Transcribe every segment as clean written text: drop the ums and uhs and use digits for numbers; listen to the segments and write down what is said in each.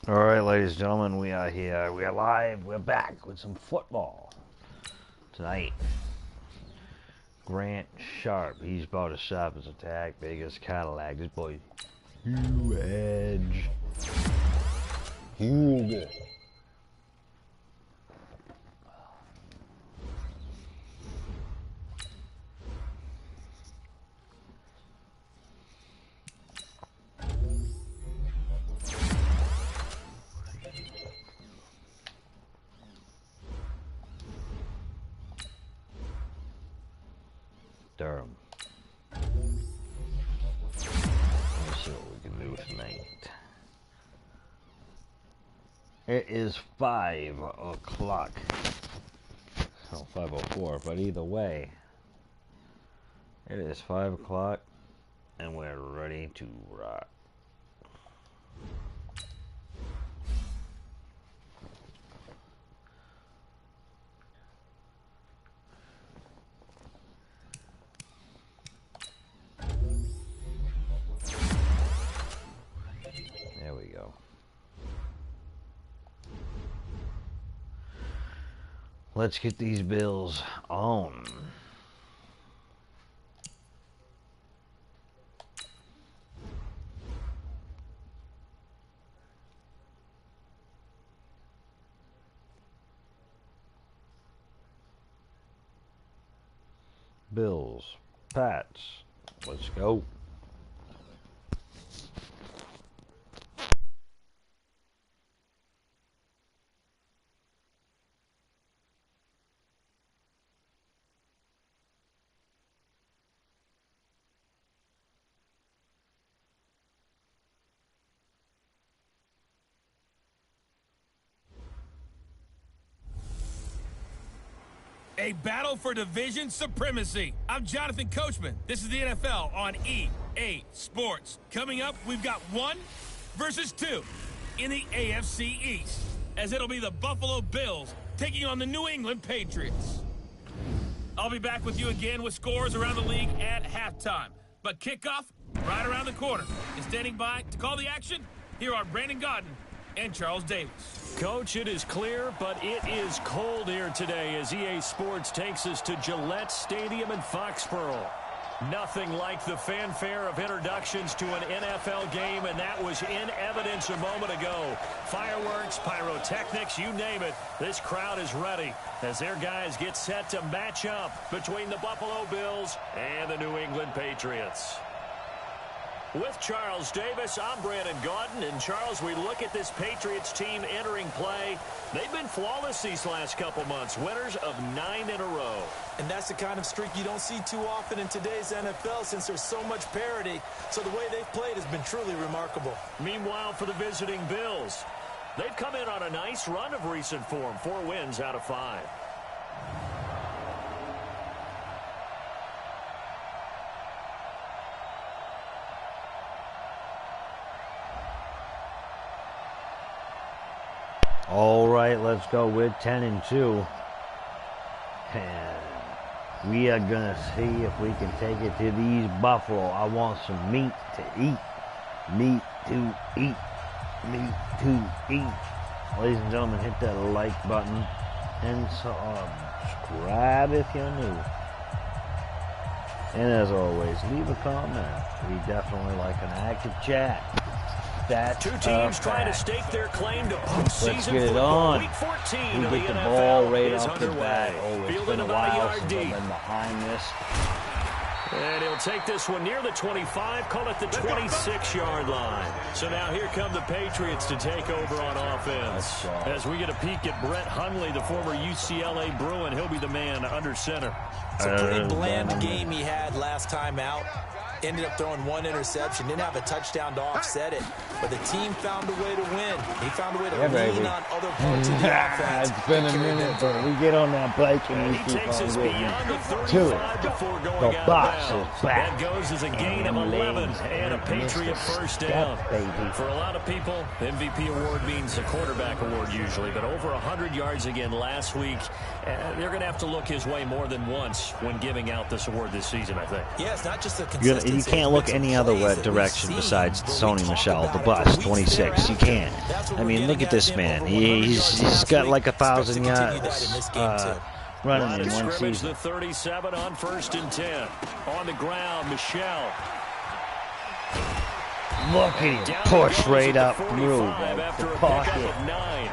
All right, ladies and gentlemen, we are here. We are live. We're back with some football tonight. Grant Sharp, he's about as sharp as a tack, big as Cadillac. This boy, huge. Huge. Durham. Let's see what we can do tonight. It is 5 o'clock. Oh, 5:04, but either way, it is 5 o'clock, and we're ready to rock. There we go. Let's get these Bills on. Bills, Pats, let's go. A battle for division supremacy. I'm Jonathan Coachman. This is the NFL on EA Sports. Coming up, we've got 1 versus 2 in the AFC East, as it'll be the Buffalo Bills taking on the New England Patriots. I'll be back with you again with scores around the league at halftime. But kickoff right around the corner. And standing by to call the action, here are Brandon Gaudin and Charles Davis. Coach, it is clear, but it is cold here today as EA Sports takes us to Gillette Stadium in Foxborough. Nothing like the fanfare of introductions to an NFL game, and that was in evidence a moment ago. Fireworks, pyrotechnics, you name it. This crowd is ready as their guys get set to match up between the Buffalo Bills and the New England Patriots. With Charles Davis, I'm Brandon Gaudin. And Charles, we look at this Patriots team entering play. They've been flawless these last couple months, winners of 9 in a row. And that's the kind of streak you don't see too often in today's NFL since there's so much parity. So the way they've played has been truly remarkable. Meanwhile, for the visiting Bills, they've come in on a nice run of recent form, 4 wins out of 5. All right, let's go with 10-2. And we are going to see if we can take it to these Buffalo. I want some meat to eat. Meat to eat. Meat to eat. Ladies and gentlemen, hit that like button and subscribe if you're new. And as always, leave a comment. We definitely like an active chat. That's 2 teams trying to stake their claim to postseason football. Week 14 we of the get the NFL ball right is off the underway. bat. Oh, it's Fielding been a about a while yard since deep. I've been behind this. And he'll take this one near the 25, call it the 26-yard line. So now here come the Patriots to take over on offense. As we get a peek at Brett Hundley, the former UCLA Bruin, he'll be the man under center. It's a pretty bland game he had last time out. Ended up throwing 1 interception. Didn't have a touchdown to offset it. But the team found a way to win. He found a way to lean on other parts of the offense. It's been a minute, but we get on that bike and we He keep takes on us getting beyond the to 35 it. before going The out box of bounds. is back. That goes as a gain of And 11 legs and a Patriot first down. baby. For a lot of people, MVP award means a quarterback award usually, but over 100 yards again last week. They're going to have to look his way more than once when giving out this award this season, I think. Yeah, it's not just a consistent You can't look any other direction besides Sony Michel, the bus, 26. You can't. I mean, look at this man. He's got like 1,000 yards running in one season. The 37 on 1st and 10. On the ground, Michel. Look at him push right up through the pocket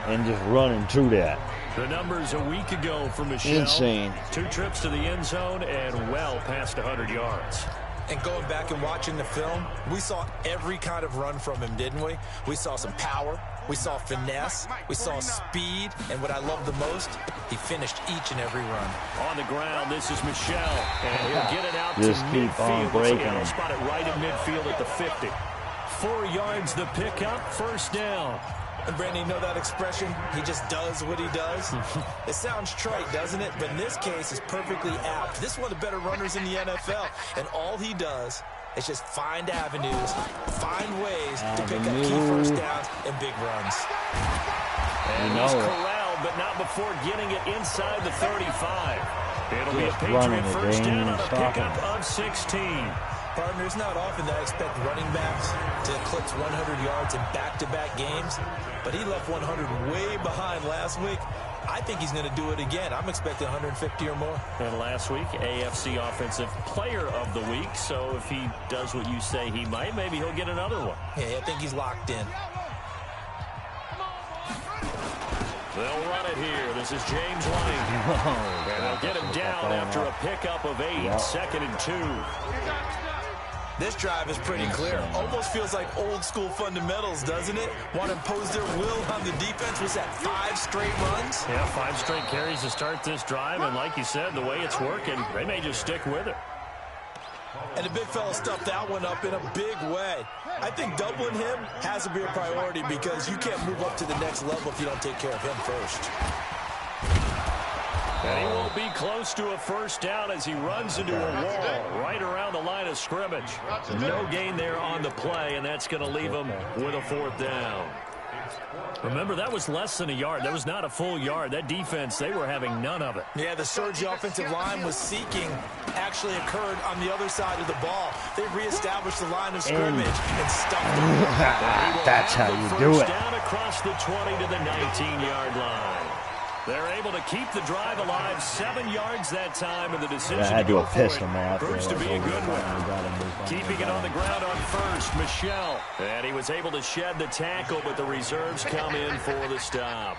and just running through that. The numbers a week ago for Michel. Insane. 2 trips to the end zone and well past 100 yards. And going back and watching the film, we saw every kind of run from him, didn't we? We saw some power, we saw finesse, we saw speed, and what I love the most, he finished each and every run. On the ground, this is Michel, and he'll get it out just to keep midfield. on breaking him. He'll spot it right in midfield at the 50. 4 yards the pickup, 1st down. And Brandon, you know that expression? He just does what he does. It sounds trite, doesn't it? But in this case, it's perfectly apt. This is one of the better runners in the NFL. And all he does is just find avenues, find ways to pick up key first downs and big runs. And he's corralled, but not before getting it inside the 35. It'll be a Patriot first down on a pickup of 16. Partner, it's not often that I expect running backs to eclipse 100 yards in back-to-back games, but he left 100 way behind last week. I think he's going to do it again. I'm expecting 150 or more. And last week, AFC Offensive Player of the Week, so if he does what you say he might, maybe he'll get another one. Yeah, I think he's locked in. They'll run it here. This is James Lane. And they'll get him down after a pickup of 8, 2nd and 2. This drive is pretty clear. Almost feels like old school fundamentals, doesn't it? Want to impose their will on the defense. Was that 5 straight runs? Yeah, 5 straight carries to start this drive. And like you said, the way it's working, they may just stick with it. And the big fella stuffed that one up in a big way. I think doubling him has to be a priority because you can't move up to the next level if you don't take care of him first. And he won't be close to a first down as he runs into a wall right around the line of scrimmage. No gain there on the play, and that's going to leave him with a 4th down. Remember, that was less than a yard. That was not a full yard. That defense, they were having none of it. Yeah, the surge the offensive line was seeking actually occurred on the other side of the ball. They reestablished the line of scrimmage and stuffed them. That's how you do it. Down across the 20 to the 19-yard line. They're able to keep the drive alive, 7 yards that time, and the decision I had to have pissed him off. proves to be a good one. Keeping it on the ground on first, Michel. And he was able to shed the tackle, but the reserves come in for the stop.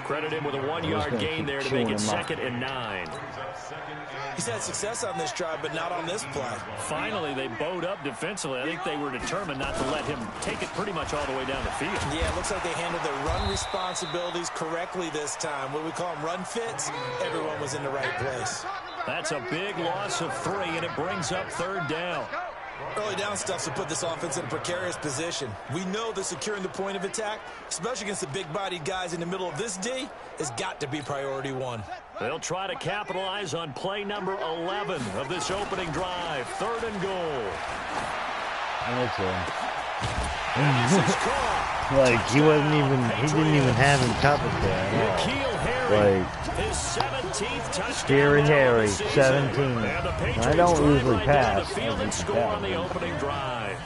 Credit him with a 1-yard gain there to make it 2nd and 9. He's had success on this drive, but not on this play. Finally, they bowed up defensively. I think they were determined not to let him take it pretty much all the way down the field. Yeah, it looks like they handled their run responsibilities correctly this time. What we call them run fits, everyone was in the right place. That's a big loss of 3, and it brings up 3rd down. Early down stuff to put this offense in a precarious position. We know that securing the point of attack, especially against the big-bodied guys in the middle of this D, has got to be priority 1. They'll try to capitalize on play number 11 of this opening drive. 3rd and goal. That's it. Like, he didn't even have him covered there. Like, his 17th touchdown. Scary Harry, 17. I don't usually pass. Score on the opening drive.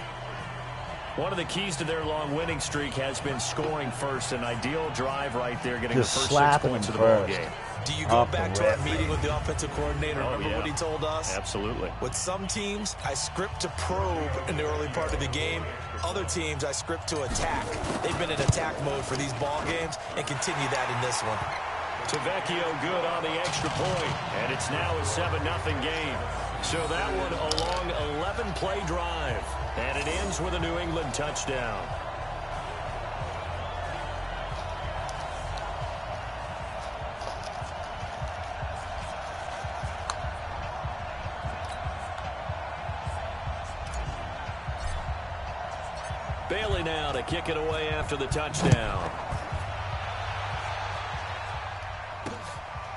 One of the keys to their long winning streak has been scoring first. An ideal drive right there, getting just the first 6 points of the ball game. Do you go back to our meeting with the offensive coordinator? Remember what he told us? Absolutely. With some teams, I script to probe in the early part of the game. Other teams, I script to attack. They've been in attack mode for these ball games and continue that in this one. Tavecchio good on the extra point, and it's now a 7-0 game. So that one a long 11-play drive, and it ends with a New England touchdown. Bailey now to kick it away after the touchdown.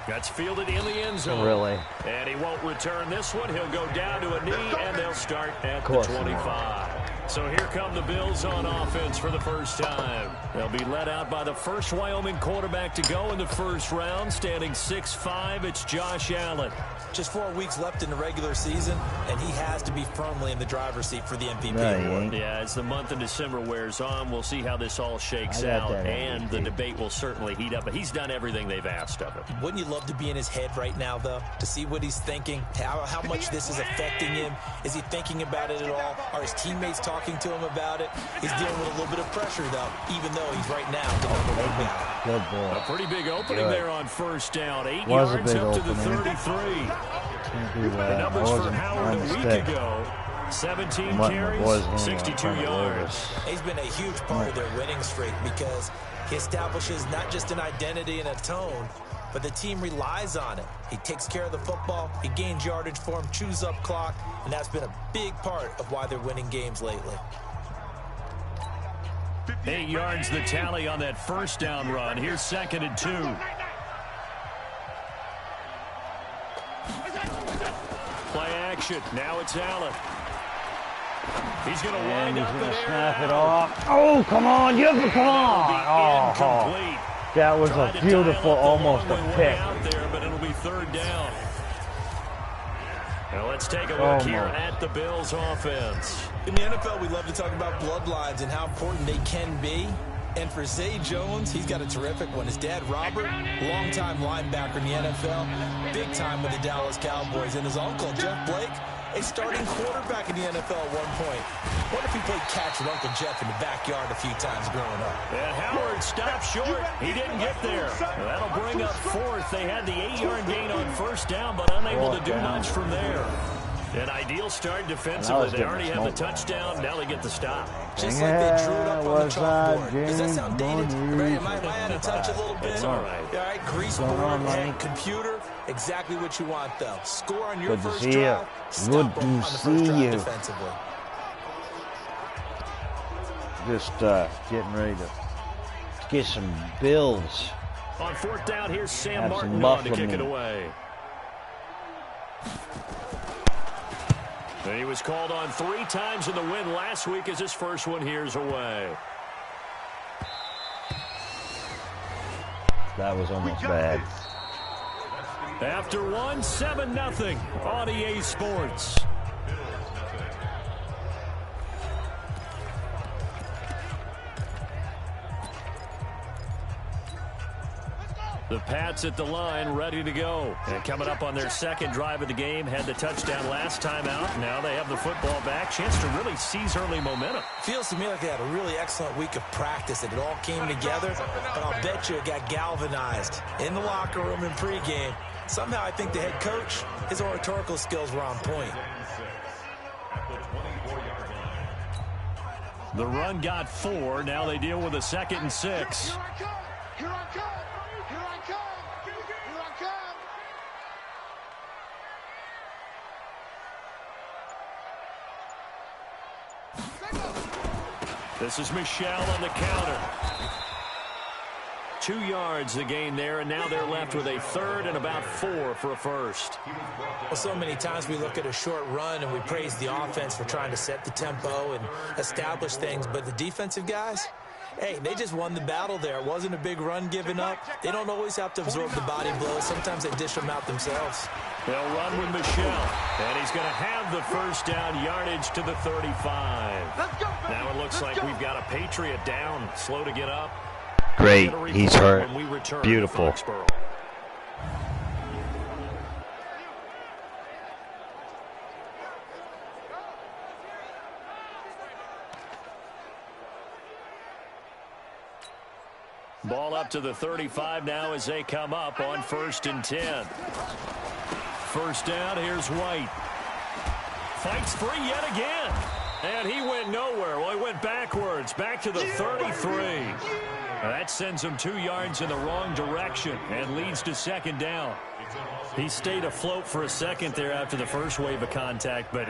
That's fielded in the end zone. Really? And he won't return this one. He'll go down to a knee, and they'll start at the 25. So here come the Bills on offense for the first time. They'll be led out by the first Wyoming quarterback to go in the first round. Standing 6'5", it's Josh Allen. Just 4 weeks left in the regular season, and he has to be firmly in the driver's seat for the MVP award. Yeah, as the month of December wears on, we'll see how this all shakes out, and the debate will certainly heat up. But he's done everything they've asked of him. Wouldn't you love to be in his head right now, though, to see what he's thinking, how much this is affecting him? Is he thinking about it at all? Are his teammates talking to him about it? He's dealing with a little bit of pressure, though, even though he's right now the number one guy. Good boy. A pretty big opening there on first down. 8 yards up to the 33. The numbers for Howard a week ago. 17 carries, 62 yards. He's been a huge part of their winning streak because he establishes not just an identity and a tone, but the team relies on it. He takes care of the football, he gains yardage for him, chews up clock, and that's been a big part of why they're winning games lately. 8 yards the tally on that first down run. Here's 2nd and 2. Play action. Now it's Allen. He's going to wind up and snap it off. Oh, come on. Come on. Incomplete. That was a beautiful, almost a pick. Out there, but it'll be 3rd down. Now let's take a look here at the Bills offense. In the NFL, we love to talk about bloodlines and how important they can be. And for Zay Jones, he's got a terrific one. His dad, Robert, longtime linebacker in the NFL, big time with the Dallas Cowboys. And his uncle, Jeff Blake, a starting quarterback in the NFL at one point. What if he played catch with Uncle Jeff in the backyard a few times growing up? And Howard stopped short. He didn't get there. That'll bring up 4th. They had the 8-yard gain on first down, but unable to do much from there. An ideal start defensively. They already have the touchdown. Now they get the stop. Just like they drew it up on the chalkboard. Does that sound dated? Right? Am I out of touch a little bit? It's all right. All right, greaseboard and computer. Exactly what you want, though. Score on your first drive. Stop them on the first drive defensively. Just getting ready to get some Bills. On 4th down, here's Sam Martin on to kick it away. And he was called on 3 times in the win last week as his first one here's away. That was almost bad. After 1, 7-0 on EA Sports. The Pats at the line, ready to go. And coming up on their 2nd drive of the game, had the touchdown last time out. Now they have the football back. Chance to really seize early momentum. Feels to me like they had a really excellent week of practice. It all came together, but I'll bet you it got galvanized in the locker room in pregame. Somehow I think the head coach, his oratorical skills were on point. The run got 4. Now they deal with a 2nd and 6. This is Michelle on the counter. 2 yards the gain there, and now they're left with a 3rd and about 4 for a first. Well, so many times we look at a short run and we praise the offense for trying to set the tempo and establish things, but the defensive guys, hey, they just won the battle there. It wasn't a big run given up. They don't always have to absorb the body blows. Sometimes they dish them out themselves. They'll run with Michelle, and he's going to have the first down, yardage to the 35. Now it looks like we've got a Patriot down, slow to get up. Great, he's hurt. Beautiful. Ball up to the 35 now as they come up on 1st and 10. First down, here's White. Fights free yet again. And he went nowhere. Well, he went backwards, back to the 33. That sends him 2 yards in the wrong direction and leads to 2nd down. He stayed afloat for a second there after the first wave of contact, but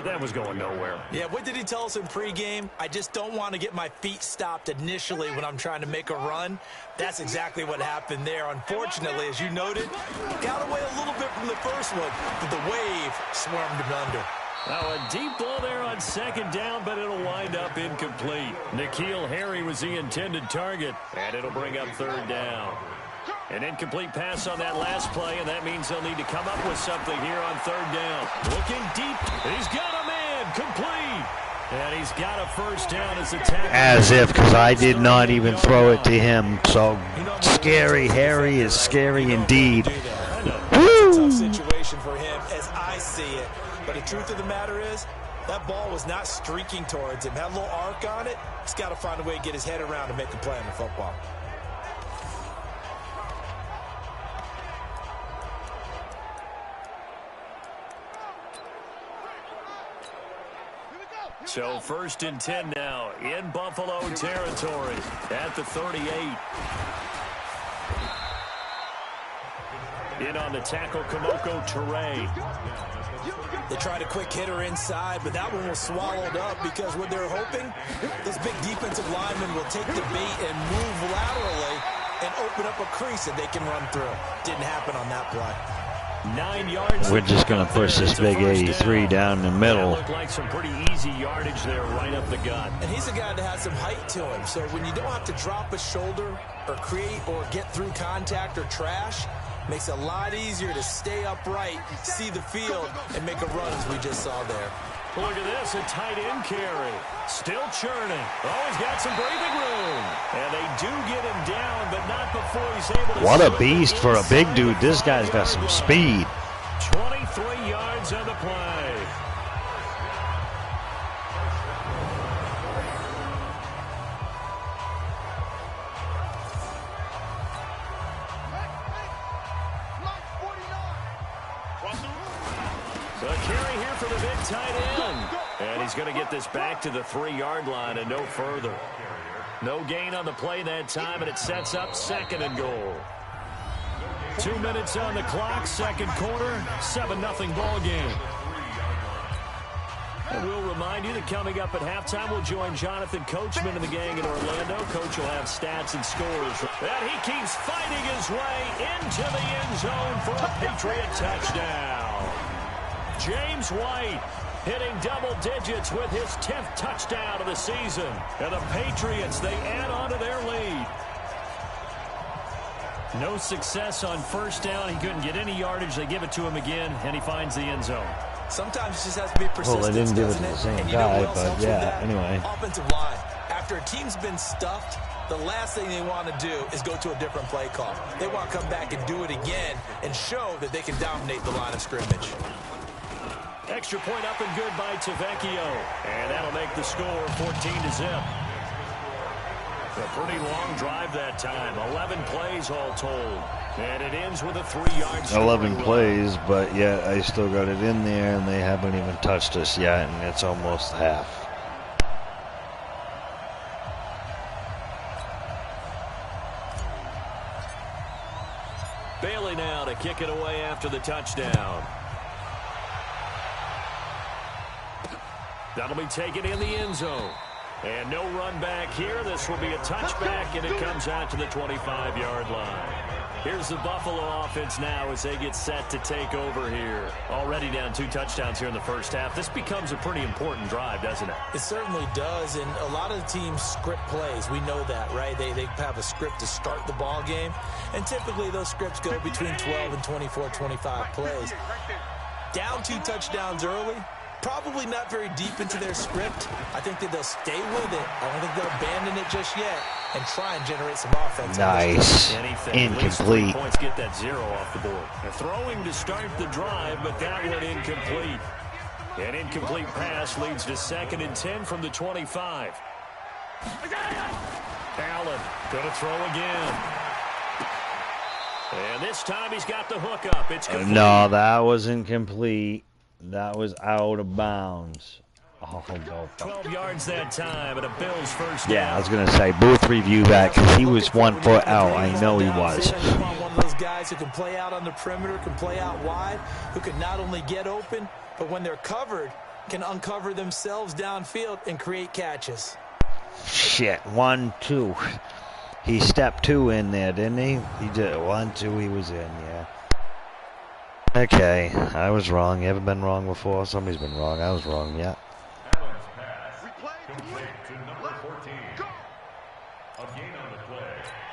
that was going nowhere. Yeah, what did he tell us in pregame? I just don't want to get my feet stopped initially when I'm trying to make a run. That's exactly what happened there. Unfortunately, as you noted, got away a little bit from the first one, but the wave swarmed him under. Now a deep ball there on second down, but it'll wind up incomplete. N'Keal Harry was the intended target, and it'll bring up third down. An incomplete pass on that last play, and that means they'll need to come up with something here on third down. Looking deep. He's got a man. Complete. And he's got a first down as a tackle. As if, because I did not even throw it to him. So scary. Harry is scary indeed. It's a tough situation for him as I see it. But the truth of the matter is, that ball was not streaking towards him. Had a little arc on it. He's got to find a way to get his head around and make a play on the football. So 1st and 10 now in Buffalo territory at the 38. In on the tackle, Kamoko Toure. They tried a quick hitter inside, but that one was swallowed up because what they're hoping, this big defensive lineman will take the bait and move laterally and open up a crease that they can run through. Didn't happen on that play. 9 yards. We're just going to push this big 83 down the middle. That looked like some pretty easy yardage there right up the gut. And he's a guy that has some height to him. So when you don't have to drop a shoulder or create or get through contact or trash, makes it a lot easier to stay upright, see the field, and make a run as we just saw there. Look at this, a tight end carry. Still churning. Oh, he's got some breathing room. And they do get him down, but not before he's able to... What a beast for a big dude. This guy's got some speed. 23 yards on the play. So a carry here for the big tight end. And he's going to get this back to the 3-yard line and no further. No gain on the play that time, and it sets up 2nd and goal. 2 minutes on the clock, second quarter, 7-0 ball game. And we'll remind you that coming up at halftime, we'll join Jonathan Coachman and the gang in Orlando. Coach will have stats and scores. And he keeps fighting his way into the end zone for a Patriot touchdown. James White hitting double digits with his 10th touchdown of the season. And the Patriots, they add on to their lead. No success on first down. He couldn't get any yardage. They give it to him again, and he finds the end zone. Sometimes it just has to be persistent. Well, they didn't give it to the same guy, but yeah, anyway. Offensive line. After a team's been stuffed, the last thing they want to do is go to a different play call. They want to come back and do it again and show that they can dominate the line of scrimmage. Extra point up and good by Tavecchio. And that'll make the score 14-0. A pretty long drive that time. 11 plays all told. And it ends with a 3-yard score. 11 plays, but yet I still got it in there, and they haven't even touched us yet, and it's almost half. Bailey now to kick it away after the touchdown. That'll be taken in the end zone. And no run back here. This will be a touchback, and it comes out to the 25-yard line. Here's the Buffalo offense now as they get set to take over here. Already down 2 touchdowns here in the first half. This becomes a pretty important drive, doesn't it? It certainly does, and a lot of the teams script plays. We know that, right? They have a script to start the ball game, and typically those scripts go between 12 and 24, 25 plays. Down 2 touchdowns early, probably not very deep into their script. I think that they'll stay with it. I don't think they'll abandon it just yet and try and generate some offense. Nice. Incomplete. Points get that 0 off the board. They're throwing to start the drive, but that one incomplete. An incomplete pass leads to 2nd and 10 from the 25. Allen going to throw again. And this time he's got the hook up. It's complete. No, that was incomplete. That was out of bounds. Oh, no. 12 yards that time, and a Bills first down. Yeah, I was going to say, Booth review that because he was 1 foot out. I know he was. One of those guys who can play out on the perimeter, can play out wide, who can not only get open, but when they're covered, can uncover themselves downfield and create catches. Shit, 1, 2. He stepped 2 in there, didn't he? He did 1, 2. He was in, yeah. Okay, I was wrong. You ever been wrong before? Somebody's been wrong. I was wrong, yeah.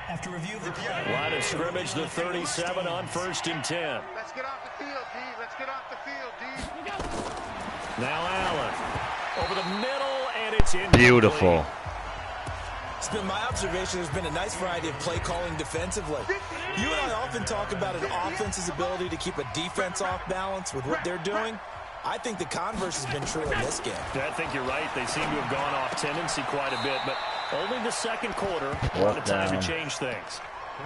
After review of the play. Line of scrimmage, the 37 on 1st and 10. Let's get off the field, D. Let's get off the field, D. Now Allen. Over the middle, and it's in. Beautiful. It's been my observation there's been a nice variety of play calling defensively. You and I often talk about an offense's ability to keep a defense off balance with what they're doing. I think the converse has been true in this game. I think you're right. They seem to have gone off tendency quite a bit, but only the second quarter. A lot of time to change things.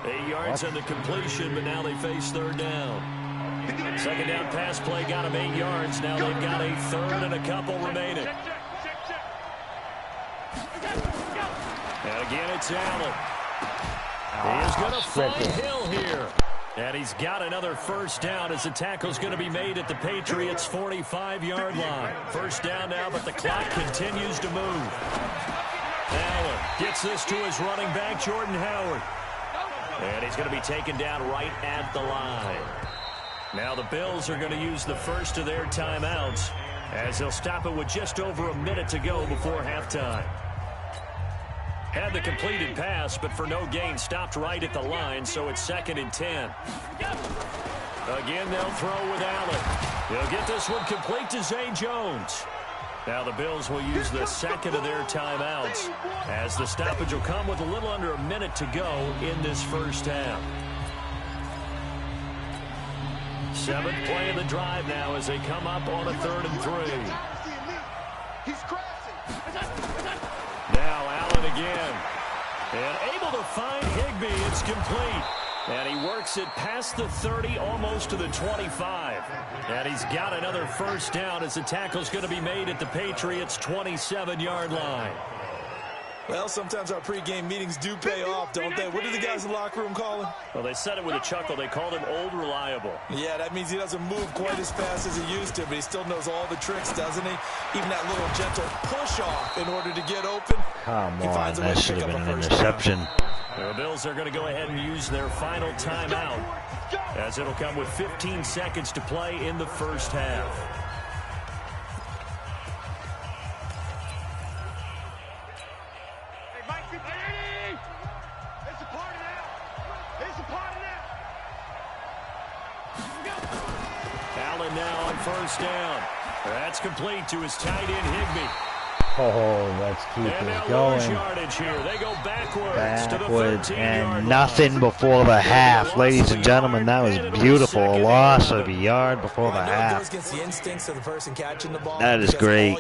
8 yards on the completion, but now they face 3rd down. Second down pass play got them 8 yards. Now they've got a 3rd and a couple remaining. And again, it's Allen. He is going to find Hill here. And he's got another 1st down as the tackle's going to be made at the Patriots' 45-yard line. 1st down now, but the clock continues to move. Allen gets this to his running back, Jordan Howard. And he's going to be taken down right at the line. Now the Bills are going to use the first of their timeouts as they'll stop it with just over a minute to go before halftime. Had the completed pass, but for no gain, stopped right at the line, so it's 2nd and 10. Again, they'll throw with Allen. They'll get this one complete to Zay Jones. Now the Bills will use the second of their timeouts as the stoppage will come with a little under a minute to go in this first half. 7th play of the drive now as they come up on a 3rd and 3. Now Allen again. And able to find Higbee. It's complete. And he works it past the 30, almost to the 25. And he's got another 1st down as the tackle's going to be made at the Patriots' 27-yard line. Well, sometimes our pregame meetings do pay off, don't they? What do the guys in the locker room call him? Well, they said it with a chuckle. They called him Old Reliable. Yeah, that means he doesn't move quite as fast as he used to, but he still knows all the tricks, doesn't he? Even that little gentle push-off in order to get open. Come on, that should have been an interception. The Bills are going to go ahead and use their final timeout as it'll come with 15 seconds to play in the first half. Allen now on 1st down. That's complete to his tight end, Higbee. Oh, let's keep it going. Yardage here. They go backwards to the 13-yard and nothing before the half. Ladies and gentlemen, that was beautiful. A loss of a yard before the half. That is great.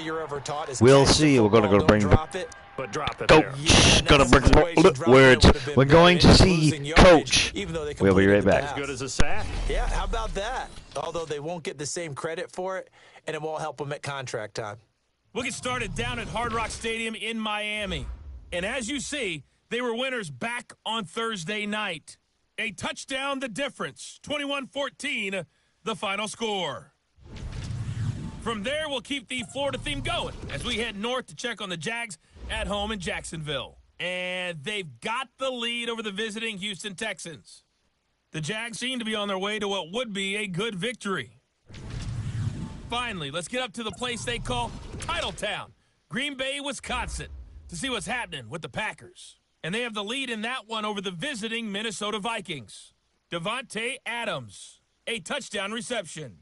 We'll see. We're going to bring Coach. Going to bring words. We're going to see Coach. We'll be right back. As good as a sack. Yeah, how about that? Although they won't get the same credit for it, and it won't help them at contract time. We'll get started down at Hard Rock Stadium in Miami. And as you see, they were winners back on Thursday night. A touchdown, the difference. 21-14, the final score. From there, we'll keep the Florida theme going as we head north to check on the Jags at home in Jacksonville. And they've got the lead over the visiting Houston Texans. The Jags seem to be on their way to what would be a good victory. Finally, let's get up to the place they call Titletown, Green Bay, Wisconsin, to see what's happening with the Packers. And they have the lead in that one over the visiting Minnesota Vikings. Devontae Adams, a touchdown reception.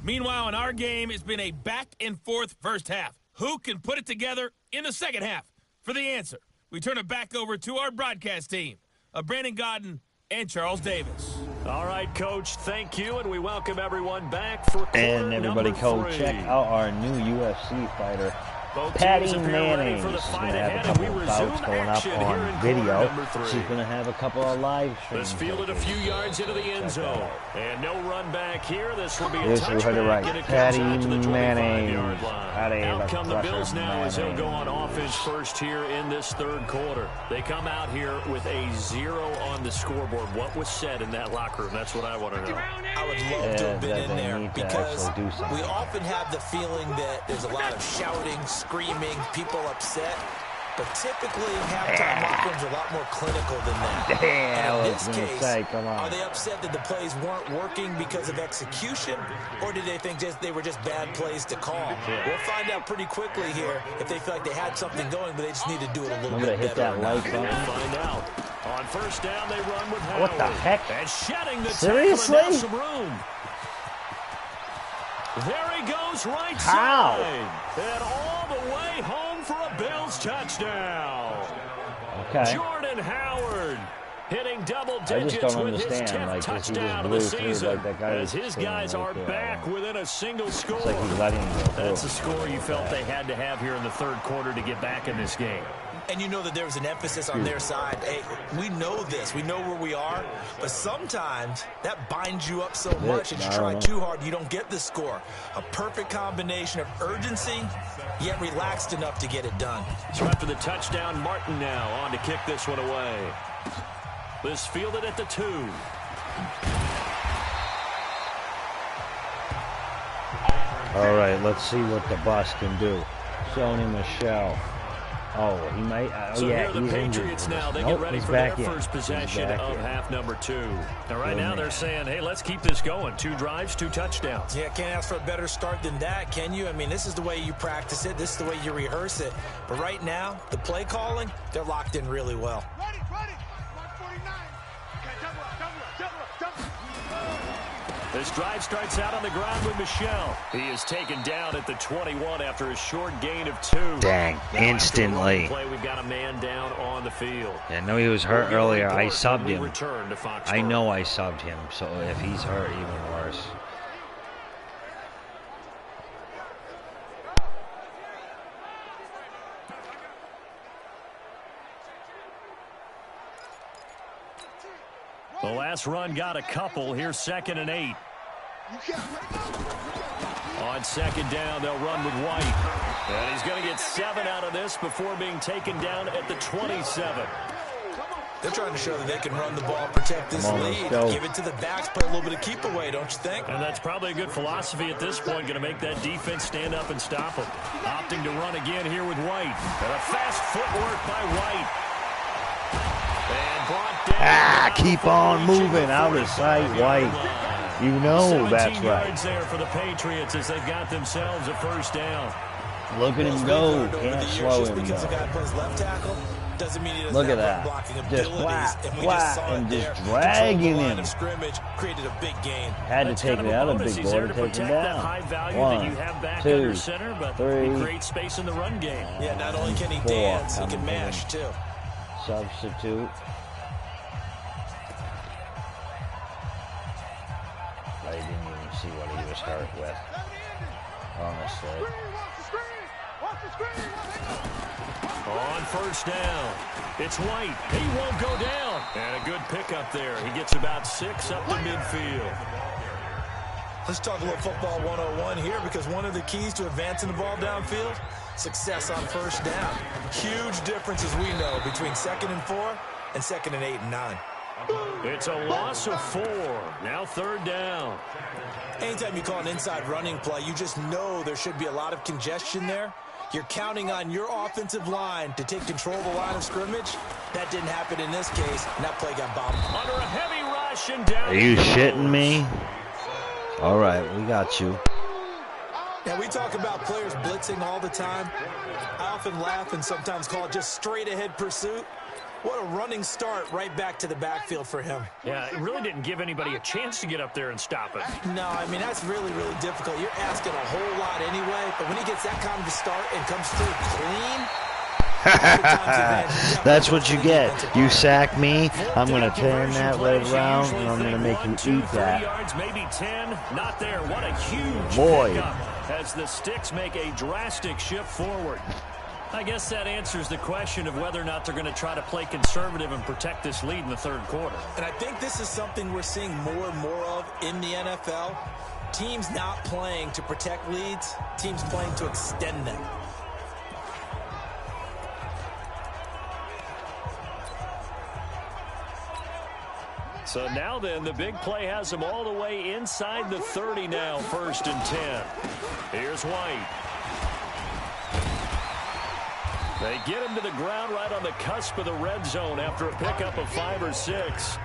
Meanwhile, in our game, it's been a back-and-forth first half. Who can put it together in the second half? For the answer, we turn it back over to our broadcast team of Brandon Godden and Charles Davis. All right, Coach, thank you, and we welcome everyone back for quarter and everybody, number 3. check out our new UFC fighter, Both Patty teams appear ready for Mayonnaise. the She's fight going to have ahead, a and couple we of bouts resume going up action here in on quarter video. number 3. She's going to have a couple of live streams. This fielded a few yards into the end zone. And no run back here. This will be a This is touchback, right. and it Patty comes out to the Mayonnaise. 25-yard line. Patty Out the come the Bills now as they'll Mayonnaise. go on offense first here in this third quarter. They come out here with a 0 on the scoreboard. What was said in that locker room? That's what I want to know. I would love to have been in there need to because actually do something. we often have the feeling that there's a lot of shouting, screaming, people upset. But typically, halftime locker rooms are a lot more clinical than that. Damn, and in I was this going to case, say, come on. are they upset that the plays weren't working because of execution, or did they think they were just bad plays to call? Yeah. We'll find out pretty quickly here if they feel like they had something going, but they just need to do it a little bit hit better. that like We'll button. find out. On first down, they run with Howard. What the heck? And shedding the Seriously? tackle and now some room. There he goes right How? side. And all the way home for a Bills touchdown. Okay. Jordan Howard hitting double I just digits don't with his understand. 10th Like, he just touchdown of blew the through season. like that guy As was his sitting guys right are there. back within a single score. It's like he's letting him go through. That's the score you felt they had to have here in the third quarter to get back in this game. And you know that there was an emphasis on their side. Hey, we know this. We know where we are. But sometimes that binds you up so much that you try too hard, you don't get the score. A perfect combination of urgency, yet relaxed enough to get it done. So after the touchdown, Martin now on to kick this one away. This fielded at the 2. All right, let's see what the boss can do. Sony Michel. Oh, he might. So yeah, here are the he's Patriots injured. now. They Nope, get ready he's for their back in. first possession He's back of in. half number 2. And right now Good they're man. saying, hey, let's keep this going. 2 drives, 2 touchdowns. Yeah, can't ask for a better start than that, can you? I mean, this is the way you practice it. This is the way you rehearse it. But right now, the play calling, they're locked in really well. Ready, ready. 149. Okay, double up. This drive starts out on the ground with Michel. He is taken down at the 21 after a short gain of 2. Dang, Now, after instantly. the play, we've got a man down on the field. I know he was hurt earlier. I subbed We him. return to Foxborough. I know I subbed him, so if he's hurt, even worse. The last run got a couple. Here's 2nd and 8. On 2nd down, they'll run with White. And he's going to get 7 out of this before being taken down at the 27. They're trying to show that they can run the ball, protect this Come on, let's lead, go. give it to the backs, play a little bit of keep away, don't you think? And that's probably a good philosophy at this point, going to make that defense stand up and stop them. Opting to run again here with White. And a fast footwork by White. And brought down. Keep on moving out of sight, White. You know that's 17 right. yards there for the Patriots as they've got themselves a first down. Look at him go. Can't slow him Because the guy down. plays left tackle doesn't mean he doesn't Look at have that. blocking Just abilities. flat, And we flat, just saw and it just there. dragging Controlled the line him. of scrimmage, created a big gain. Had to That's take kind it of a out of bonus. big He's boy there to to take protect him that down. high value One, that you have back 2, under center, but three, he creates space in the run game. Yeah, not only can he 4 dance, he coming can in. mash too. Substitute. I didn't even see what he was hurt with. Honestly. Watch the screen. On first down, it's White. He won't go down. And a good pickup there. He gets about 6 up to midfield. Let's talk a little football 101 here, because one of the keys to advancing the ball downfield, success on first down. Huge difference, as we know, between 2nd and 4 and 2nd and 8 and 9. It's a loss of 4. Now 3rd down. Anytime you call an inside running play, you just know there should be a lot of congestion there. You're counting on your offensive line to take control of the line of scrimmage. That didn't happen in this case, and that play got bombed. Under a heavy rush and down. Are you he goes. shitting me? All right, we got you. Now, we talk about players blitzing all the time. I often laugh and sometimes call it just straight-ahead pursuit. What a running start right back to the backfield for him. Yeah, it really didn't give anybody a chance to get up there and stop it. No, I mean, that's really, really difficult. You're asking a whole lot anyway, but when he gets that kind of a start and comes through clean, That's what you get. You sack me, I'm going to turn that right around, and I'm going to make you eat 3 that. yards, maybe 10. Not there. What a huge Boy. pickup as the Sticks make a drastic shift forward. I guess that answers the question of whether or not they're going to try to play conservative and protect this lead in the 3rd quarter. And I think this is something we're seeing more and more of in the NFL. Teams not playing to protect leads, teams playing to extend them. So now then, the big play has them all the way inside the 30 now, 1st and 10. Here's White. They get him to the ground right on the cusp of the red zone after a pickup of 5 or 6.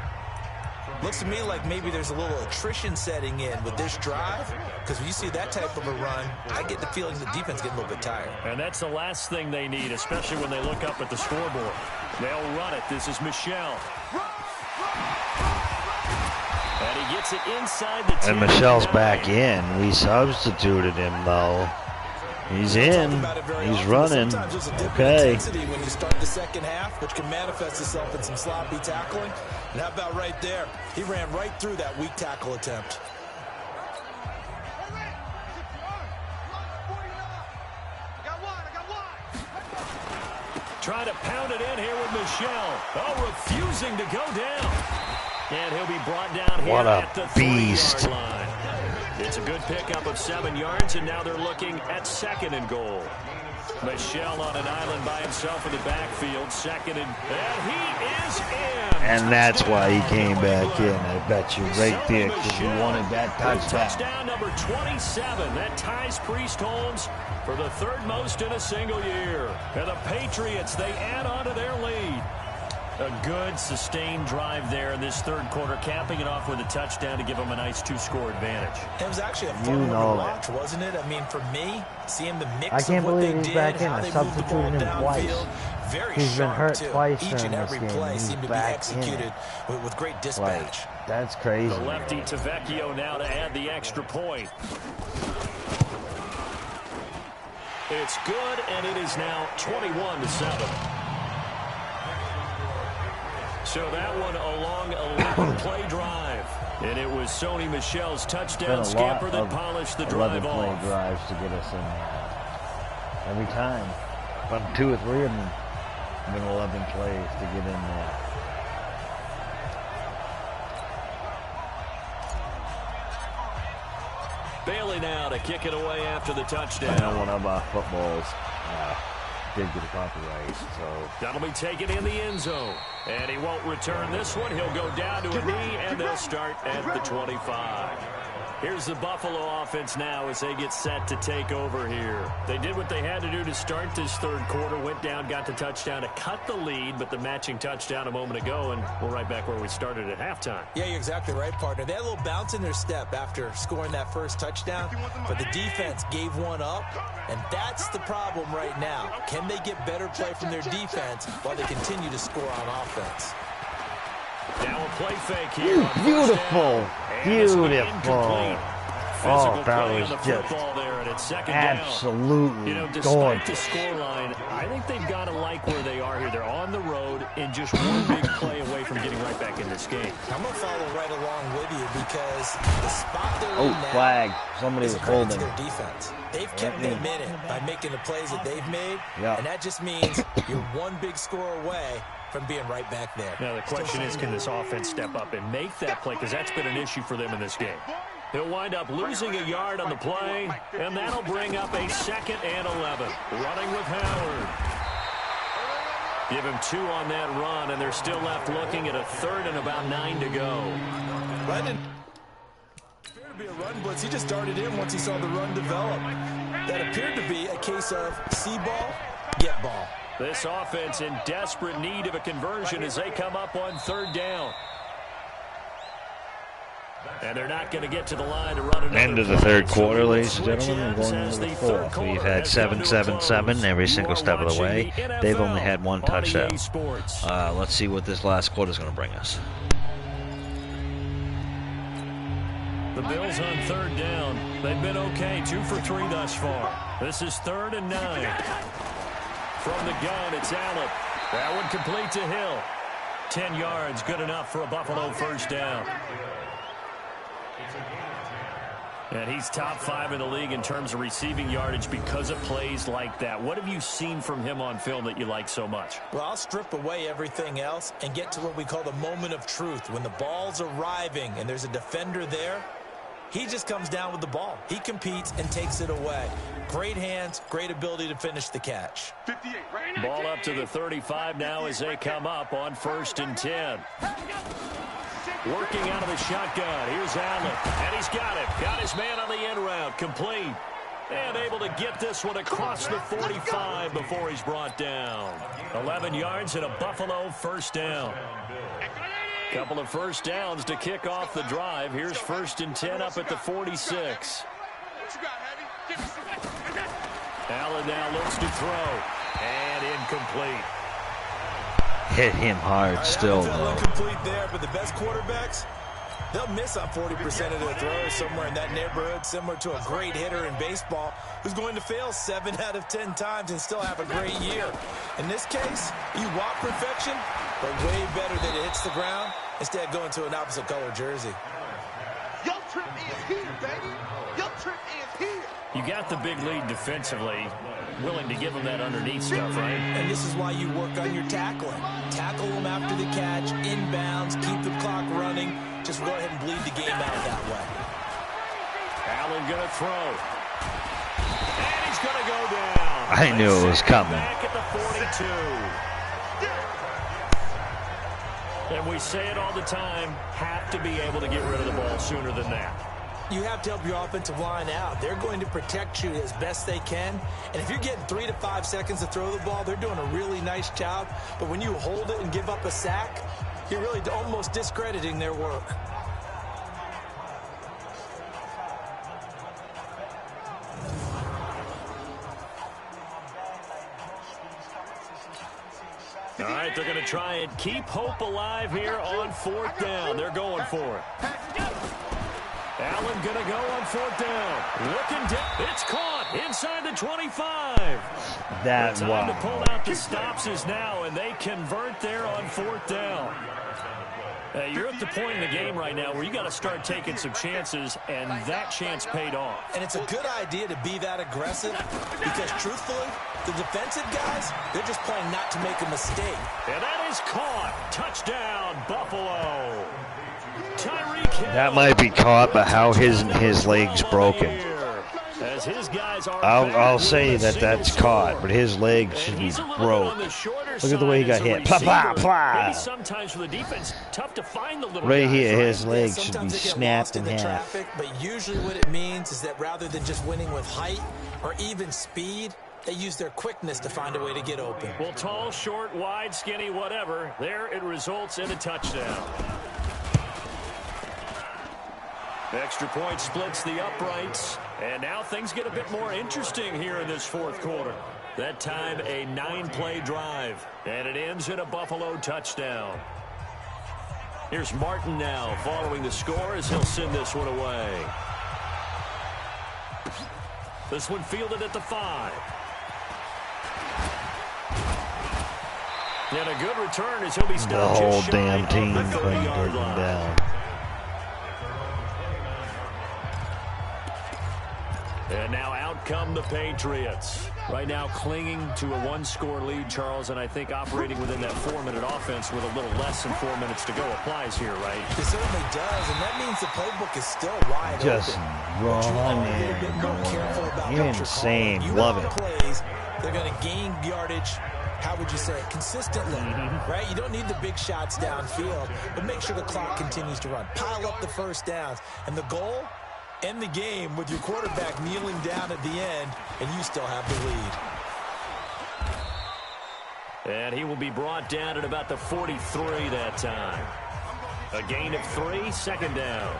Looks to me like maybe there's a little attrition setting in with this drive, because when you see that type of a run, I get the feeling the defense getting a little bit tired. And that's the last thing they need, especially when they look up at the scoreboard. They'll run it. This is Michel. And he gets it inside the 10. And Michel's back in. We substituted him, though. He's in. He's running. Okay. When you start the second half, which can manifest itself in some sloppy tackling. And how about right there? He ran right through that weak tackle attempt. Trying to pound it in here with Michel. Oh, refusing to go down. And he'll be brought down here at the 3-yard line. It's a good pickup of 7 yards, and now they're looking at 2nd and goal. Michel on an island by himself in the backfield, 2nd and he is in. And that's why he came back in, I bet you, right there, because he wanted that touchdown. Touchdown number 27. That ties Priest-Holmes for the 3rd most in a single year. And the Patriots, they add on to their lead. A good, sustained drive there in this 3rd quarter, capping it off with a touchdown to give them a nice 2-score advantage. It was actually a fun one to watch, wasn't it? I mean, for me, seeing the mix of what they did, he's back in. how they moved the ball downfield, very he's been hurt too. twice Each and every play he's seemed to be executed with great dispatch. That's crazy. The lefty Tavecchio now to add the extra point. It's good, and it is now 21-7. So that one a long 11-play drive. And it was Sony Michel's touchdown scamper that polished the drive off. 11-play drives to get us in there. Every time. From 2 or 3 of them, been 11 plays to get in there. Bailey now to kick it away after the touchdown. I know one of our footballs did get a copyright, so that'll be taken in the end zone. And he won't return this one. He'll go down to a knee, and they'll start at the 25. Here's the Buffalo offense now as they get set to take over here. They did what they had to do to start this 3rd quarter, went down, got the touchdown to cut the lead, but the matching touchdown a moment ago, and we're right back where we started at halftime. Yeah, you're exactly right, partner. They had a little bounce in their step after scoring that first touchdown, but the defense gave one up, and that's the problem right now. Can they get better play from their defense while they continue to score on offense? Now a play fake here. Beautiful. Beautiful. Oh, that was just absolutely despite the scoreline, I think they've got to like where they are here. They're on the road and just one big play away from getting right back in this game. I'm going to follow right along with you because the spot they're in now flag. Somebody's holding their defense. They've kept them in it by making the plays that they've made, and that just means you're one big score away from being right back there. Now the question is, can this offense step up and make that play? Because that's been an issue for them in this game. He'll wind up losing a yard on the play, and that'll bring up a 2nd and 11. Running with Howard. Give him 2 on that run, and they're still left looking at a 3rd and about 9 to go. That didn't appear to be a run blitz. He just darted in once he saw the run develop. That appeared to be a case of see ball, get ball. This offense in desperate need of a conversion as they come up on 3rd down. And they're not going to get to the line to run another end of the 3rd quarter, ladies and gentlemen. We're going into the 4th. We've had 7-7-7 every single step of the way. They've only had 1 touchdown. Let's see what this last quarter is going to bring us. The Bills on 3rd down. They've been okay, 2 for 3 thus far. This is 3rd and 9. From the gun, it's Allen. That one complete to Hill. 10 yards, good enough for a Buffalo 1st down. And he's top 5 in the league in terms of receiving yardage because of plays like that. What have you seen from him on film that you like so much? Well, I'll strip away everything else and get to what we call the moment of truth. When the ball's arriving and there's a defender there, he just comes down with the ball. He competes and takes it away. Great hands, great ability to finish the catch. Ball up to the 35 now as they come up on 1st and 10. Working out of the shotgun. Here's Allen. And he's got it. Got his man on the end route. Complete. And able to get this one across the 45 before he's brought down. 11 yards and a Buffalo first down. Couple of first downs to kick off the drive. Here's 1st and 10 up at the 46. Allen now looks to throw. And incomplete. Hit him hard still, though. Incomplete there, but the best quarterbacks, they'll miss on 40% of their throws somewhere in that neighborhood, similar to a great hitter in baseball who's going to fail 7 out of 10 times and still have a great year. In this case, you want perfection, but way better that it hits the ground instead of going to an opposite color jersey. Your trip is here, baby. Your trip is here. You got the big lead defensively, willing to give them that underneath stuff, right? And this is why you work on your tackling. Tackle them after the catch, inbounds, keep the clock running. Just go ahead and bleed the game out that way. Allen going to throw. And he's going to go down. I knew it was coming. Back at the 42. And we say it all the time, have to be able to get rid of the ball sooner than that. You have to help your offensive line out. They're going to protect you as best they can. And if you're getting 3 to 5 seconds to throw the ball, they're doing a really nice job. But when you hold it and give up a sack, you're really almost discrediting their work. All right, they're going to try and keep hope alive here on 4th down. They're going for it. Allen going to go on 4th down. Looking down. It's caught inside the 25. That's why. The time to pull wow. out the stops is now, and they convert there on 4th down. You're at the point in the game right now where you got to start taking some chances, and that chance paid off. And it's a good idea to be that aggressive because, truthfully, the defensive guys, they're just playing not to make a mistake. And that is caught. Touchdown, Buffalo. That might be caught, but how his leg's broken. As his guys are I'll say that that's caught, but his leg should be broke. Look at the way he got hit. Plah, plah, plah. Sometimes for the defense, tough to find the little right guys, here, right? his leg should be Sometimes they get snapped lost in the half. traffic, but usually what it means is that rather than just winning with height or even speed, they use their quickness to find a way to get open. Well, tall, short, wide, skinny, whatever, there it results in a touchdown. Extra point splits the uprights, and now things get a bit more interesting here in this 4th quarter. That time a 9-play drive, and it ends in a Buffalo touchdown. Here's Martin now following the score as he'll send this one away. This one fielded at the 5. And a good return as he'll be stopped The whole just shy damn of team the couldn't take 30-yard him line. down. And now out come the Patriots. Right now clinging to a 1-score lead, Charles, and I think operating within that 4-minute offense with a little less than 4 minutes to go applies here, right? It certainly does, and that means the playbook is still wide Just open. running. You're insane. Love it. Plays, they're going to gain yardage, how would you say it, consistently, right? You don't need the big shots downfield, but make sure the clock continues to run. Pile up the first downs, and the goal, end the game with your quarterback kneeling down at the end, and you still have the lead. And he will be brought down at about the 43 that time. A gain of 3, 2nd down.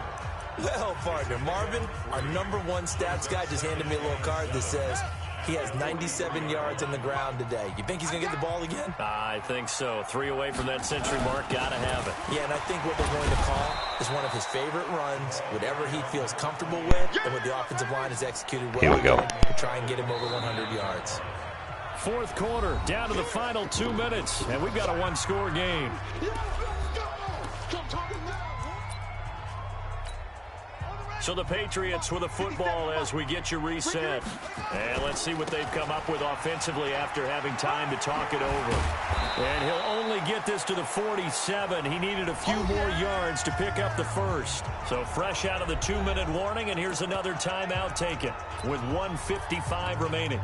Well, partner, Marvin, our #1 stats guy, just handed me a little card that says he has 97 yards in the ground today. You think he's going to get the ball again? I think so. 3 away from that century mark. Got to have it. Yeah, and I think what they're going to call is one of his favorite runs, whatever he feels comfortable with, and what the offensive line has executed well. Here we go. To try and get him over 100 yards. 4th quarter, down to the final 2 minutes, and we've got a 1-score game. So the Patriots with a football as we get you reset. And let's see what they've come up with offensively after having time to talk it over. And he'll only get this to the 47. He needed a few more yards to pick up the first. So fresh out of the 2-minute warning, and here's another timeout taken with 1:55 remaining.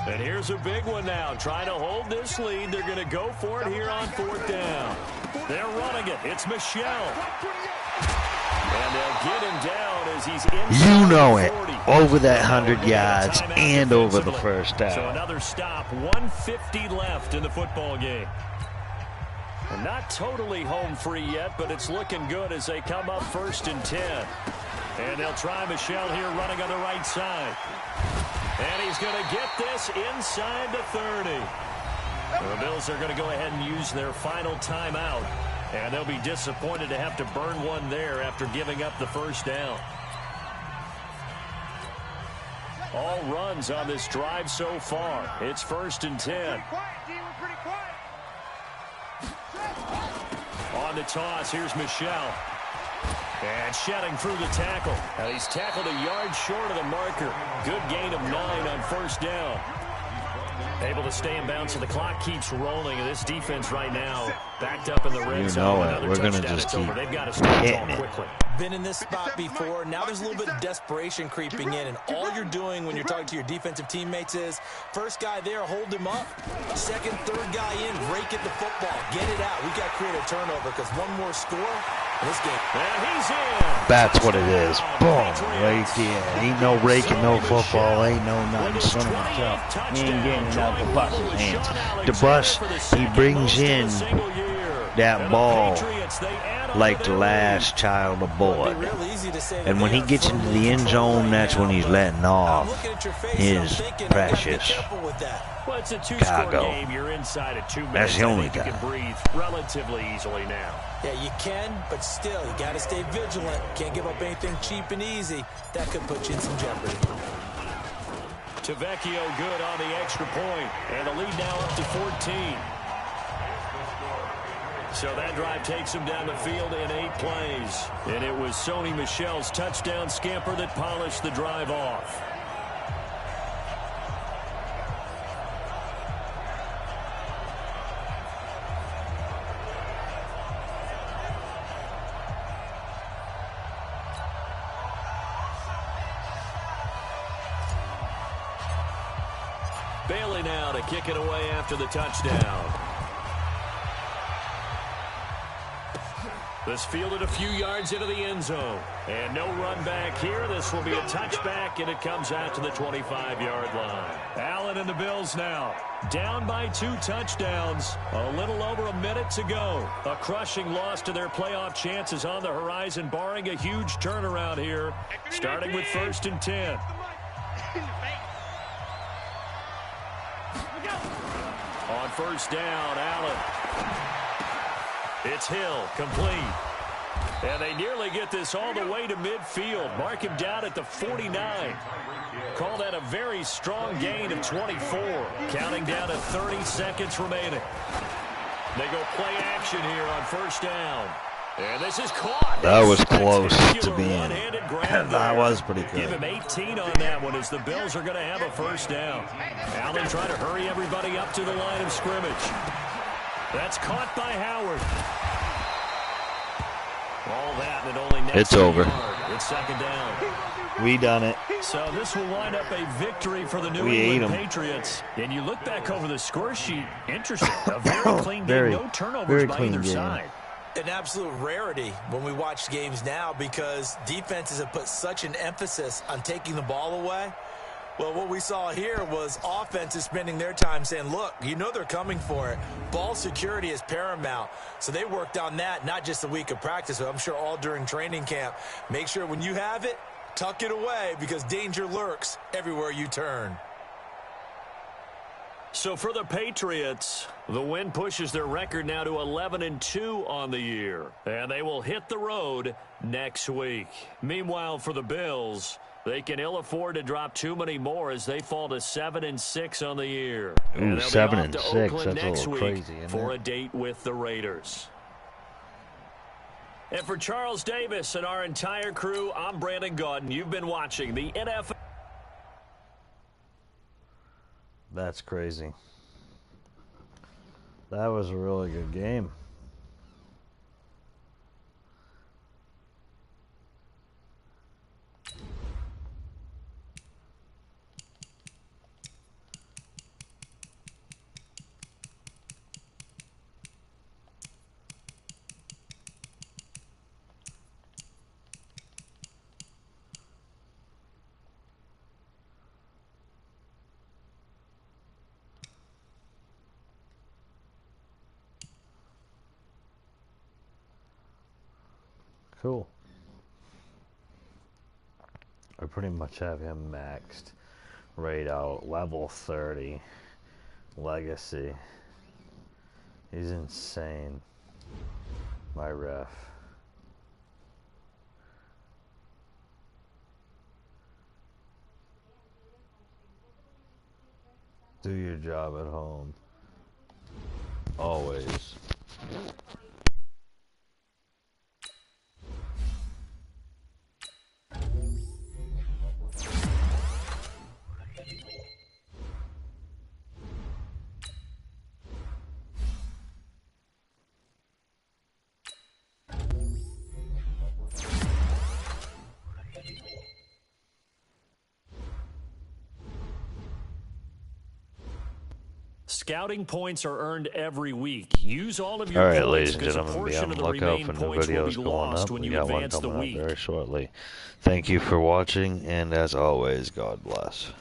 And here's a big one now. Trying to hold this lead. They're going to go for it here on 4th down. They're running it. It's Michelle. And they'll get him down as he's inside You know the it. 40. Over that 100 yards and over the first So down. another stop, 1:50 left in the football game. And not totally home free yet, but it's looking good as they come up 1st and 10. And they'll try Michel here running on the right side. And he's going to get this inside the 30. The Bills are going to go ahead and use their final timeout. And they'll be disappointed to have to burn one there after giving up the first down. All runs on this drive so far. It's 1st and 10. On the toss, here's Michel. And shedding through the tackle. And he's tackled a yard short of the marker. Good gain of 9 on 1st down. Able to stay in bounds, so the clock keeps rolling. And this defense right now backed up in the red zone. You know it. We're going to just keep They've got to start hitting it. quickly. Been in this spot before. Now there's a little bit of desperation creeping in, and all you're doing when you're talking to your defensive teammates is first guy there, hold him up. Second, third guy in, rake at the football. Get it out. We got to create a turnover because one more score in this game. And he's in. That's what it is. Boom. Right there. Ain't no raking, no football. Ain't no nothing. Son of a gun. He ain't getting it out the bus's hands. The bus, he brings in that ball like the last child aboard. And when he gets into the end zone, that's when he's letting off his precious Well, it's a two-score game. You're inside of 2 minutes. That's the only I think you guy. can breathe relatively easily now. Yeah, you can, but still, you got to stay vigilant. Can't give up anything cheap and easy. That could put you in some jeopardy. Tavecchio good on the extra point, and the lead now up to 14. So that drive takes him down the field in 8 plays. And it was Sony Michel's touchdown scamper that polished the drive off. Bailey now to kick it away after the touchdown. This fielded a few yards into the end zone. And no run back here. This will be a touchback, and it comes out to the 25-yard line. Allen and the Bills now down by 2 touchdowns. A little over a minute to go. A crushing loss to their playoff chances on the horizon, barring a huge turnaround here, starting with 1st and 10. On 1st down, Allen. It's Hill, complete. And they nearly get this all the way to midfield. Mark him down at the 49. Call that a very strong gain of 24. Counting down to 30 seconds remaining. They go play action here on 1st down. And this is caught. That was close to being. One-handed grab That there. was pretty Give good. him 18 on that one as the Bills are going to have a 1st down. Allen trying to hurry everybody up to the line of scrimmage. That's caught by Howard. All that and only next It's over. It's 2nd down. We done it. So this will wind up a victory for the New We ate England 'em. Patriots. And you look back over the score sheet, interesting. A very clean Very, game, no turnovers very by clean either game. side. An absolute rarity when we watch games now because defenses have put such an emphasis on taking the ball away. Well, what we saw here was offenses spending their time saying, look, you know they're coming for it. Ball security is paramount. So they worked on that, not just a week of practice, but I'm sure all during training camp. Make sure when you have it, tuck it away because danger lurks everywhere you turn. So for the Patriots, the win pushes their record now to 11-2 on the year. And they will hit the road next week. Meanwhile, for the Bills, they can ill afford to drop too many more as they fall to 7-6 on the year. Ooh, And they'll be 7 off and to 6. Oakland That's a next little week crazy, isn't for it? a date with the Raiders. And for Charles Davis and our entire crew, I'm Brandon Gaudin. You've been watching the NFL. That's crazy. That was a really good game. Cool. I pretty much have him maxed right out. Level 30. Legacy. He's insane. My ref. Do your job at home. Always. Scouting points are earned every week. Use all of your Alright, points ladies and because a gentlemen, be portion on of the the lookout remaining for new points will videos be going lost up. when We you got one advance the coming up week. very shortly. Thank you for watching, and as always, God bless.